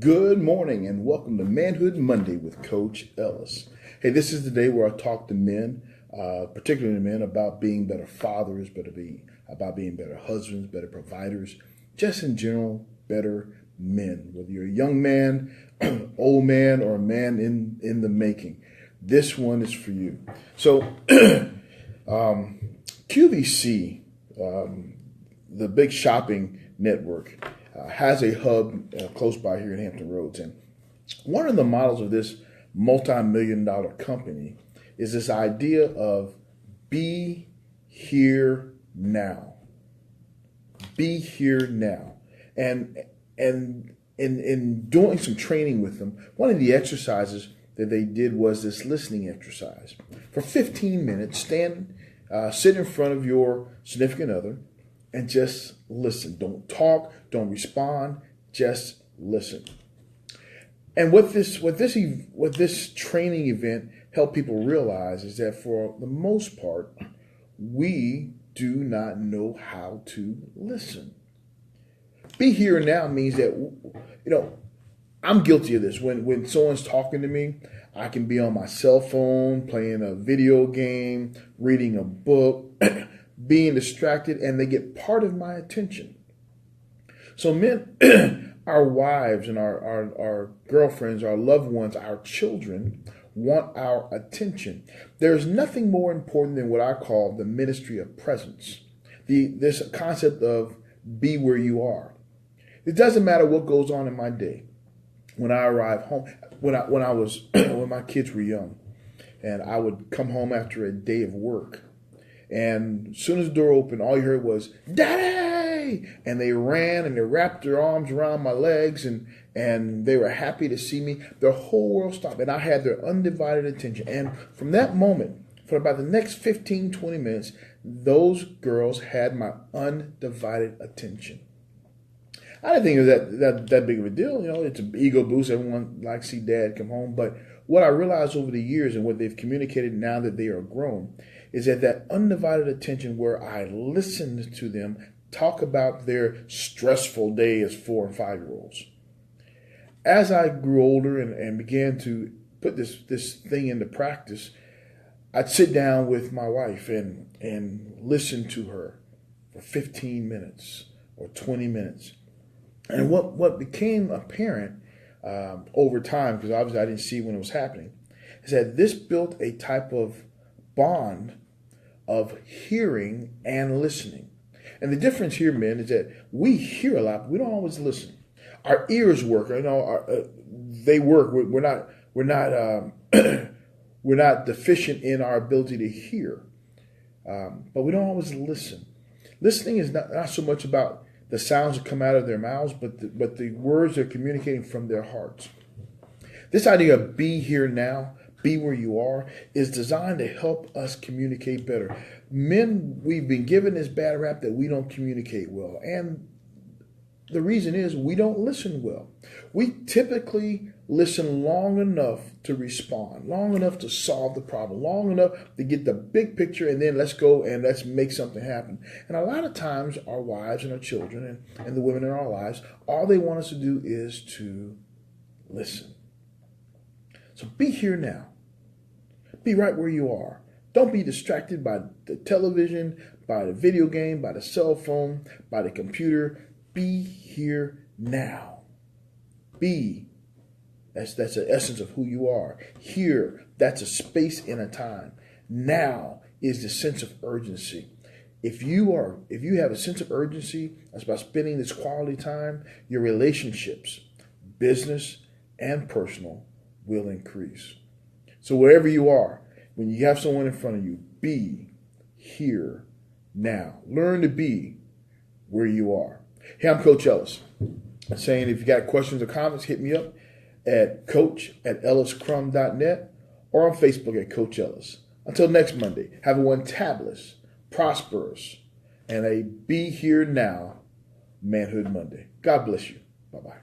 Good morning and welcome to Manhood Monday with Coach Ellis. Hey, this is the day where I talk to men, particularly men, about being better fathers, about being better husbands, better providers, just in general, better men. Whether you're a young man, old man, or a man in the making, this one is for you. So, QVC, the big shopping network, has a hub close by here in Hampton Roads. And one of the models of this multi-million-dollar company is this idea of be here now. Be here now. And in doing some training with them, one of the exercises that they did was this listening exercise. For 15 minutes, sit in front of your significant other and just listen. Don't talk, don't respond, just listen. And what this training event helped people realize is that for the most part, we do not know how to listen. Be here now means that, I'm guilty of this. When someone's talking to me, I can be on my cell phone, playing a video game, reading a book, being distracted, and they get part of my attention. So men, our wives and our girlfriends, our loved ones, our children want our attention. There's nothing more important than what I call the ministry of presence. This concept of be where you are. It doesn't matter what goes on in my day. When I arrive home, when my kids were young, and I would come home after a day of work, and as soon as the door opened, all you heard was, "Daddy!" And they ran and they wrapped their arms around my legs and they were happy to see me. Their whole world stopped and I had their undivided attention. And from that moment, for about the next 15, 20 minutes, those girls had my undivided attention. I didn't think it was that big of a deal. It's an ego boost. Everyone likes to see dad come home. But what I realized over the years and what they've communicated now that they are grown is that undivided attention where I listened to them talk about their stressful day as 4 and 5-year-olds. As I grew older and began to put this thing into practice, I'd sit down with my wife and listen to her for 15 minutes or 20 minutes. And what became apparent over time, because obviously I didn't see when it was happening, is that this built a type of bond of hearing and listening. And the difference here, men, is that we hear a lot, but we don't always listen. Our ears work, they work. We're not deficient in our ability to hear, but we don't always listen. Listening is not so much about the sounds that come out of their mouths, but the words they're communicating from their hearts. This idea of be here now, be where you are, is designed to help us communicate better. Men, we've been given this bad rap that we don't communicate well. And the reason is we don't listen well. We typically listen long enough to respond, long enough to solve the problem, long enough to get the big picture, and then let's go and let's make something happen. And a lot of times our wives and our children and the women in our lives, all they want us to do is to listen. So be here now. Be right where you are. Don't be distracted by the television, by the video game, by the cell phone, by the computer. Be here now. Be. That's the essence of who you are. Here, that's a space and a time. Now is the sense of urgency. If you have a sense of urgency, that's about spending this quality time, your relationships, business and personal, will increase. So wherever you are, when you have someone in front of you, be here now. Learn to be where you are. Hey, I'm Coach Ellis. I'm saying if you got questions or comments, hit me up at coach@elliscrum.net or on Facebook at Coach Ellis. Until next Monday, have a fantabulous, prosperous, and a be here now Manhood Monday. God bless you. Bye-bye.